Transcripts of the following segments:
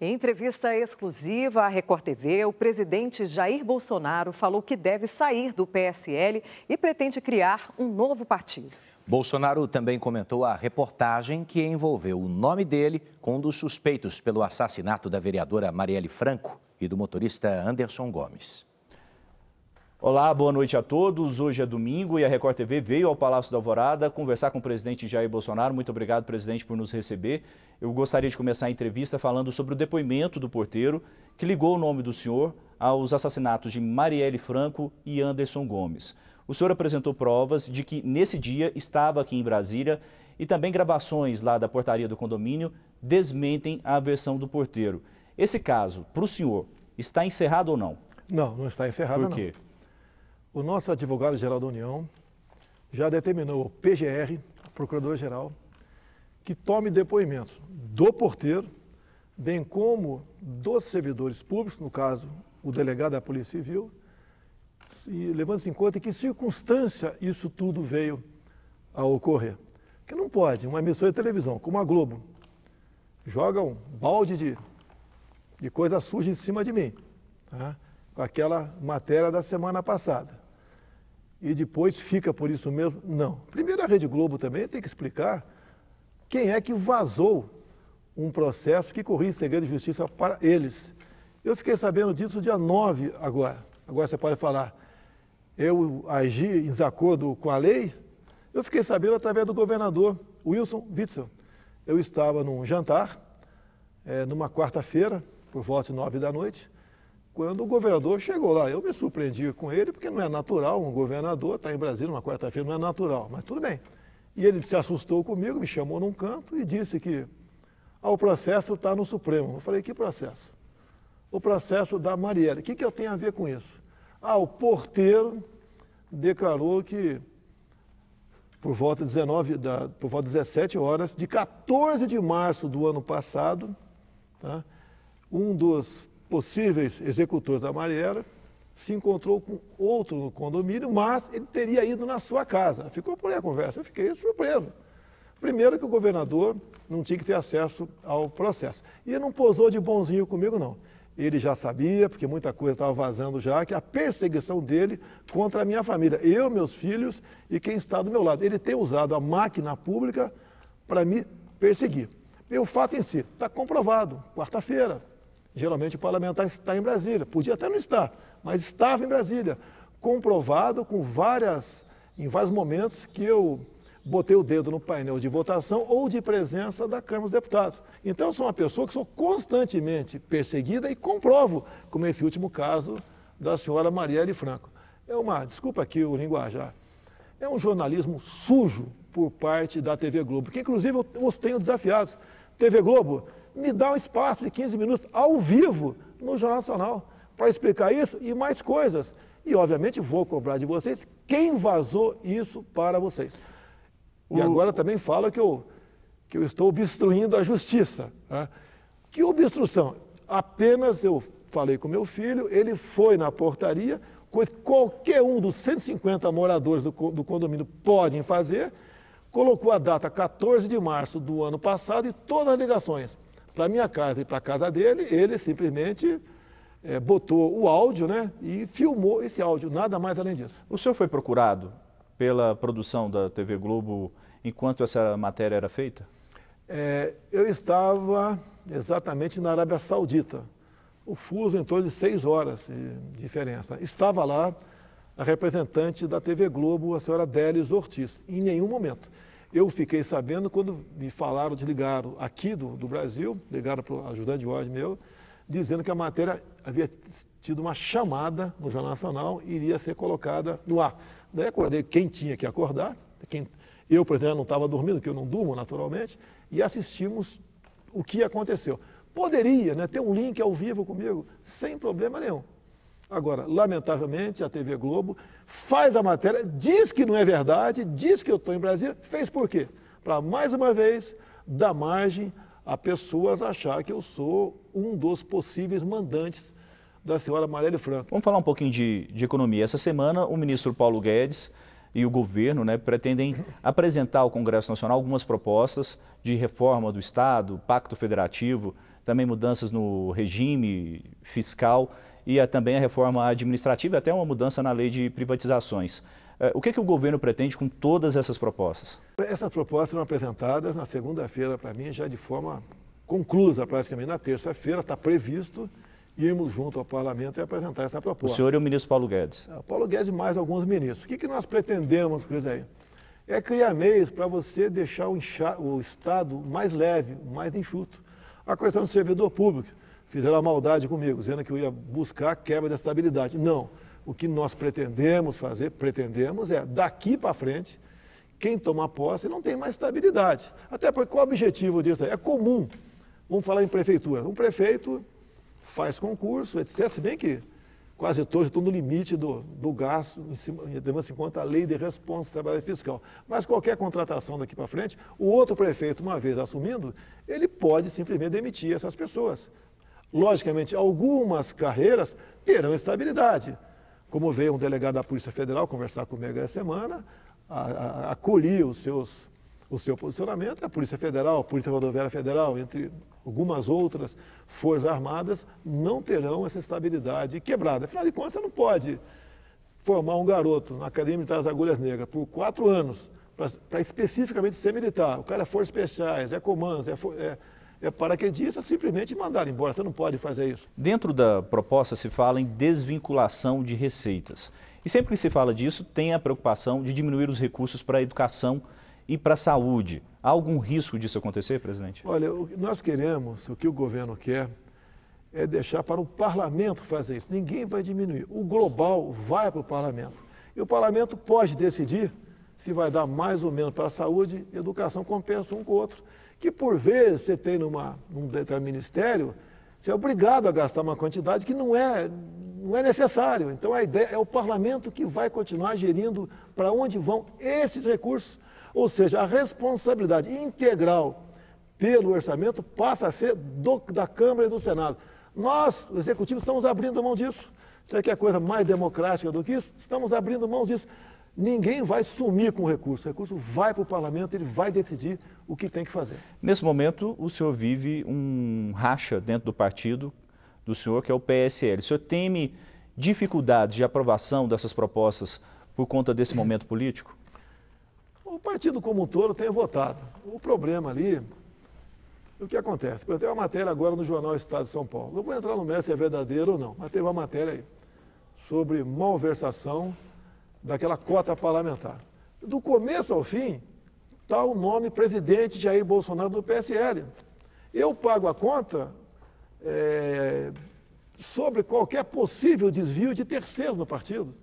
Em entrevista exclusiva à Record TV, o presidente Jair Bolsonaro falou que deve sair do PSL e pretende criar um novo partido. Bolsonaro também comentou a reportagem que envolveu o nome dele com um dos suspeitos pelo assassinato da vereadora Marielle Franco e do motorista Anderson Gomes. Olá, boa noite a todos. Hoje é domingo e a Record TV veio ao Palácio da Alvorada conversar com o presidente Jair Bolsonaro. Muito obrigado, presidente, por nos receber. Eu gostaria de começar a entrevista falando sobre o depoimento do porteiro que ligou o nome do senhor aos assassinatos de Marielle Franco e Anderson Gomes. O senhor apresentou provas de que nesse dia estava aqui em Brasília e também gravações lá da portaria do condomínio desmentem a versão do porteiro. Esse caso, para o senhor, está encerrado ou não? Não, não está encerrado, não. Por quê? O nosso advogado-geral da União já determinou ao PGR, Procurador-Geral, que tome depoimento do porteiro, bem como dos servidores públicos, no caso, o delegado da Polícia Civil, e levando-se em conta em que circunstância isso tudo veio a ocorrer. Porque não pode, uma emissora de televisão, como a Globo, joga um balde de coisa suja em cima de mim, tá? Com aquela matéria da semana passada. E depois fica por isso mesmo? Não. Primeiro, a Rede Globo também tem que explicar quem é que vazou um processo que corria em segredo de justiça para eles. Eu fiquei sabendo disso dia 9 agora. Agora você pode falar, eu agi em desacordo com a lei? Eu fiquei sabendo através do governador Wilson Witzel. Eu estava num jantar, numa quarta-feira, por volta de 9 da noite, quando o governador chegou lá. Eu me surpreendi com ele, porque não é natural um governador estar em Brasília numa quarta-feira, não é natural, mas tudo bem. E ele se assustou comigo, me chamou num canto e disse que o processo está no Supremo. Eu falei, que processo? O processo da Marielle. O que eu tenho a ver com isso? O porteiro declarou que por volta de 17 horas, de 14 de março do ano passado, tá, um dos possíveis executores da Marielle se encontrou com outro no condomínio, mas ele teria ido na sua casa. Ficou por aí a conversa, eu fiquei surpreso. Primeiro que o governador não tinha que ter acesso ao processo. E ele não posou de bonzinho comigo, não. Ele já sabia, porque muita coisa estava vazando já, que a perseguição dele contra a minha família, eu, meus filhos e quem está do meu lado. Ele tem usado a máquina pública para me perseguir. E o fato em si está comprovado, quarta-feira. Geralmente o parlamentar está em Brasília, podia até não estar, mas estava em Brasília, comprovado em vários momentos que eu botei o dedo no painel de votação ou de presença da Câmara dos Deputados. Então eu sou uma pessoa que sou constantemente perseguida e comprovo, como esse último caso da senhora Marielle Franco. Desculpa aqui o linguajar, é um jornalismo sujo por parte da TV Globo, que inclusive eu os tenho desafiados. TV Globo, me dá um espaço de 15 minutos ao vivo no Jornal Nacional para explicar isso e mais coisas. E, obviamente, vou cobrar de vocês quem vazou isso para vocês. E agora também fala que eu estou obstruindo a justiça. Tá? Que obstrução? Apenas eu falei com meu filho, ele foi na portaria, coisa que qualquer um dos 150 moradores do condomínio podem fazer, colocou a data 14 de março do ano passado e todas as ligações para a minha casa e para a casa dele, ele simplesmente botou o áudio, né, e filmou esse áudio, nada mais além disso. O senhor foi procurado pela produção da TV Globo enquanto essa matéria era feita? Eu estava exatamente na Arábia Saudita, o fuso em torno de 6 horas de diferença. Estava lá a representante da TV Globo, a senhora Délis Ortiz, em nenhum momento. Eu fiquei sabendo quando me falaram, desligaram aqui do Brasil, ligaram para o ajudante de ordem meu, dizendo que a matéria havia tido uma chamada no Jornal Nacional e iria ser colocada no ar. Daí acordei quem tinha que acordar, eu, por exemplo, não estava dormindo, porque eu não durmo naturalmente, e assistimos o que aconteceu. Poderia, né, ter um link ao vivo comigo, sem problema nenhum. Agora, lamentavelmente, a TV Globo faz a matéria, diz que não é verdade, diz que eu estou em Brasília, fez por quê? Para, mais uma vez, dar margem a pessoas achar que eu sou um dos possíveis mandantes da senhora Marielle Franco. Vamos falar um pouquinho de economia. Essa semana, o ministro Paulo Guedes e o governo, né, pretendem apresentar ao Congresso Nacional algumas propostas de reforma do Estado, pacto federativo, também mudanças no regime fiscal e também a reforma administrativa, até uma mudança na lei de privatizações. O que o governo pretende com todas essas propostas? Essas propostas foram apresentadas na segunda-feira para mim, já de forma conclusa praticamente. Na terça-feira está previsto irmos junto ao parlamento e apresentar essa proposta. O senhor e o ministro Paulo Guedes. Paulo Guedes e mais alguns ministros. O que nós pretendemos com isso aí? É criar meios para você deixar o Estado mais leve, mais enxuto. A questão do servidor público. Fizeram a maldade comigo, dizendo que eu ia buscar a quebra da estabilidade. Não. O que nós pretendemos é, daqui para frente, quem tomar posse não tem mais estabilidade. Até porque qual é o objetivo disso aí? É comum. Vamos falar em prefeitura. Um prefeito faz concurso, etc. Se bem que quase todos estão no limite do gasto, levando-se em conta a lei de responsabilidade fiscal. Mas qualquer contratação daqui para frente, o outro prefeito, uma vez assumindo, ele pode simplesmente demitir essas pessoas. Logicamente, algumas carreiras terão estabilidade. Como veio um delegado da Polícia Federal conversar comigo essa semana, acolhi o seu posicionamento, a Polícia Federal, a Polícia Rodoviária Federal, entre algumas outras forças armadas, não terão essa estabilidade quebrada. Afinal de contas, você não pode formar um garoto na Academia Militar das Agulhas Negras por 4 anos para especificamente ser militar. O cara é forças especiais, é comandos, é paraquedista, simplesmente mandar embora. Você não pode fazer isso. Dentro da proposta se fala em desvinculação de receitas. E sempre que se fala disso, tem a preocupação de diminuir os recursos para a educação e para a saúde. Há algum risco disso acontecer, presidente? Olha, nós queremos, o que o governo quer, é deixar para o parlamento fazer isso. Ninguém vai diminuir. O global vai para o parlamento. E o parlamento pode decidir se vai dar mais ou menos para a saúde e educação, compensa um com o outro. Que por vezes você tem num determinado ministério, você é obrigado a gastar uma quantidade que não é necessário. Então a ideia é o parlamento que vai continuar gerindo para onde vão esses recursos. Ou seja, a responsabilidade integral pelo orçamento passa a ser da Câmara e do Senado. Nós, os executivos, estamos abrindo mão disso. Você quer coisa mais democrática do que isso? Estamos abrindo mão disso. Ninguém vai sumir com o recurso vai para o parlamento, ele vai decidir o que tem que fazer. Nesse momento, o senhor vive um racha dentro do partido do senhor, que é o PSL. O senhor teme dificuldades de aprovação dessas propostas por conta desse momento político? O partido como um todo tem votado. O problema ali, o que acontece? Eu tenho uma matéria agora no jornal Estado de São Paulo. Não vou entrar no mérito se é verdadeiro ou não, mas teve uma matéria aí sobre malversação daquela cota parlamentar. Do começo ao fim, está o nome presidente Jair Bolsonaro do PSL. Eu pago a conta sobre qualquer possível desvio de terceiros no partido.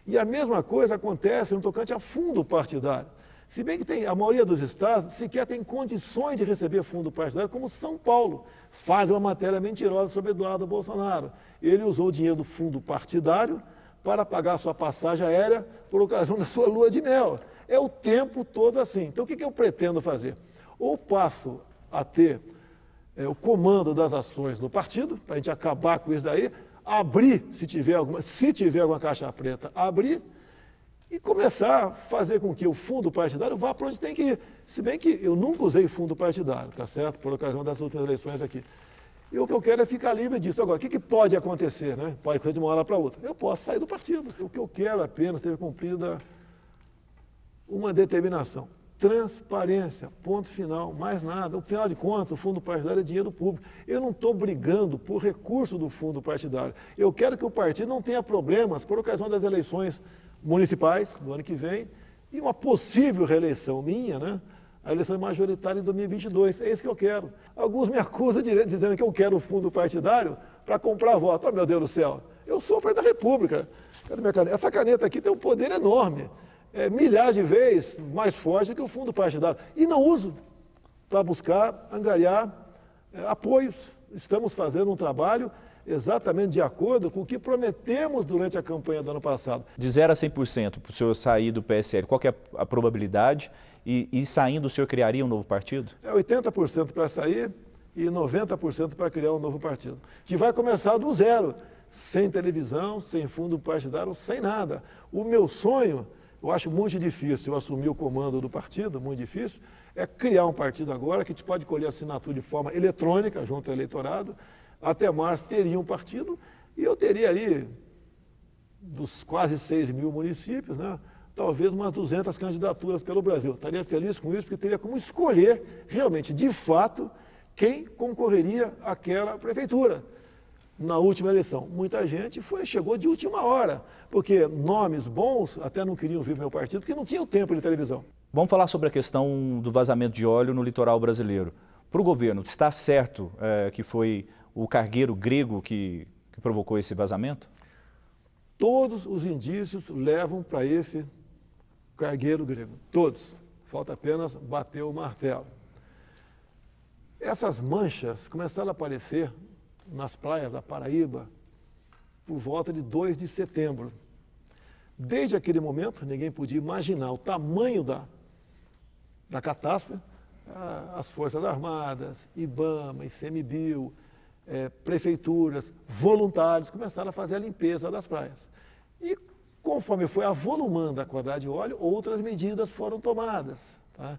E a mesma coisa acontece no tocante a fundo partidário. Se bem que a maioria dos estados sequer tem condições de receber fundo partidário, como São Paulo faz uma matéria mentirosa sobre Eduardo Bolsonaro. Ele usou o dinheiro do fundo partidário para pagar a sua passagem aérea por ocasião da sua lua de mel. É o tempo todo assim. Então, o que eu pretendo fazer? Ou passo a ter o comando das ações do partido, para a gente acabar com isso daí, abrir, se tiver alguma caixa preta, abrir e começar a fazer com que o fundo partidário vá para onde tem que ir. Se bem que eu nunca usei fundo partidário, tá certo? Por ocasião das últimas eleições aqui. E o que eu quero é ficar livre disso. Agora, o que pode acontecer, né? Pode acontecer de uma hora para outra. Eu posso sair do partido. O que eu quero apenas ter cumprida uma determinação. Transparência, ponto final, mais nada. Afinal de contas, o fundo partidário é dinheiro público. Eu não estou brigando por recurso do fundo partidário. Eu quero que o partido não tenha problemas por ocasião das eleições municipais do ano que vem e uma possível reeleição minha, né? A eleição majoritária em 2022, é isso que eu quero. Alguns me acusam dizendo que eu quero o fundo partidário para comprar voto. Oh, meu Deus do céu, eu sou o presidente da República. Cadê minha caneta? Essa caneta aqui tem um poder enorme, milhares de vezes mais forte que o fundo partidário. E não uso para buscar angariar apoios. Estamos fazendo um trabalho exatamente de acordo com o que prometemos durante a campanha do ano passado. De 0 a 100% para o senhor sair do PSL, qual que é a probabilidade? E saindo, o senhor criaria um novo partido? 80% para sair e 90% para criar um novo partido. Que vai começar do zero, sem televisão, sem fundo partidário, sem nada. O meu sonho eu acho muito difícil eu assumir o comando do partido, muito difícil, é criar um partido agora que a gente pode colher assinatura de forma eletrônica junto ao eleitorado. Até março teria um partido e eu teria ali, dos quase 6 mil municípios, né, talvez umas 200 candidaturas pelo Brasil. Estaria feliz com isso, porque teria como escolher realmente, de fato, quem concorreria àquela prefeitura. Na última eleição, muita gente chegou de última hora, porque nomes bons até não queriam vir para o meu partido, porque não tinham tempo de televisão. Vamos falar sobre a questão do vazamento de óleo no litoral brasileiro. Para o governo, está certo que foi o cargueiro grego que provocou esse vazamento? Todos os indícios levam para esse cargueiro grego, todos. Falta apenas bater o martelo. Essas manchas começaram a aparecer nas praias da Paraíba por volta de 2 de setembro. Desde aquele momento, ninguém podia imaginar o tamanho da catástrofe. As Forças Armadas, IBAMA, ICMBio, prefeituras, voluntários começaram a fazer a limpeza das praias. E conforme foi avolumando a quantidade de óleo, outras medidas foram tomadas. Tá?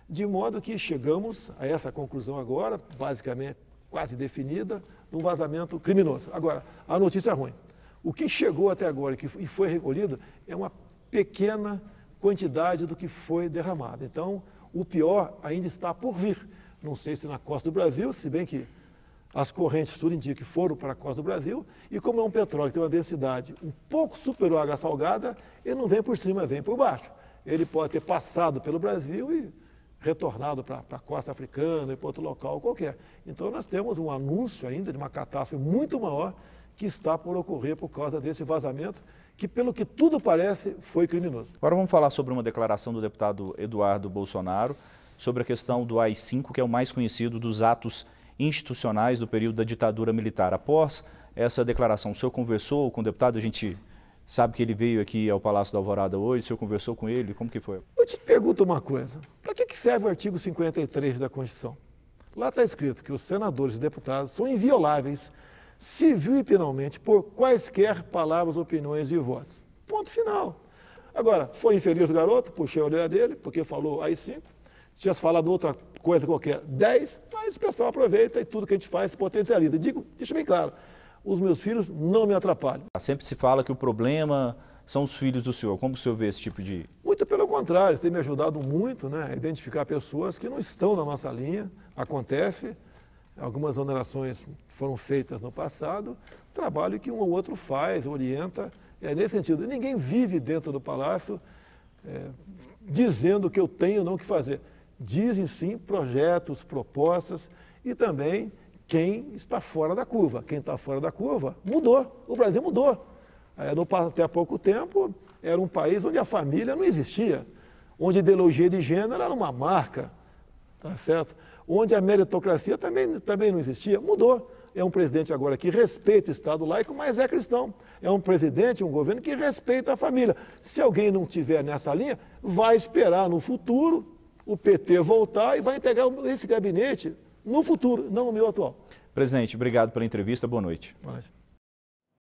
De modo que chegamos a essa conclusão agora, basicamente quase definida, num vazamento criminoso. Agora, a notícia ruim. O que chegou até agora e foi recolhido é uma pequena quantidade do que foi derramado. Então, o pior ainda está por vir. Não sei se na costa do Brasil, se bem que as correntes, tudo indica que foram para a costa do Brasil, e como é um petróleo que tem uma densidade um pouco superior à água salgada, ele não vem por cima, vem por baixo. Ele pode ter passado pelo Brasil e retornado para a costa africana e para outro local qualquer. Então nós temos um anúncio ainda de uma catástrofe muito maior que está por ocorrer por causa desse vazamento, que pelo que tudo parece foi criminoso. Agora vamos falar sobre uma declaração do deputado Eduardo Bolsonaro sobre a questão do AI-5, que é o mais conhecido dos atos institucionais do período da ditadura militar. Após essa declaração, o senhor conversou com o deputado? A gente sabe que ele veio aqui ao Palácio da Alvorada hoje, o senhor conversou com ele, como que foi? Eu te pergunto uma coisa, para que serve o artigo 53 da Constituição? Lá está escrito que os senadores e deputados são invioláveis, civil e penalmente, por quaisquer palavras, opiniões e votos. Ponto final. Agora, foi infeliz o garoto, puxei a orelha dele, porque falou AI-5, tivesse falado outra coisa qualquer, 10, mas o pessoal aproveita e tudo que a gente faz se potencializa. Digo, deixa bem claro, os meus filhos não me atrapalham. Sempre se fala que o problema são os filhos do senhor. Como o senhor vê esse tipo de... Muito pelo contrário, tem me ajudado muito, né, a identificar pessoas que não estão na nossa linha. Acontece, algumas onerações foram feitas no passado, trabalho que um ou outro faz, orienta, é nesse sentido. Ninguém vive dentro do Palácio dizendo o que eu tenho ou não que fazer. Dizem sim projetos, propostas e também quem está fora da curva. Quem está fora da curva mudou, o Brasil mudou. Até há pouco tempo era um país onde a família não existia, onde a ideologia de gênero era uma marca, tá certo? Onde a meritocracia também não existia, mudou. É um presidente agora que respeita o Estado laico, mas é cristão. É um presidente, um governo que respeita a família. Se alguém não estiver nessa linha, vai esperar no futuro o PT voltar e vai integrar esse gabinete no futuro, não no meu atual. Presidente, obrigado pela entrevista, boa noite. Boa noite.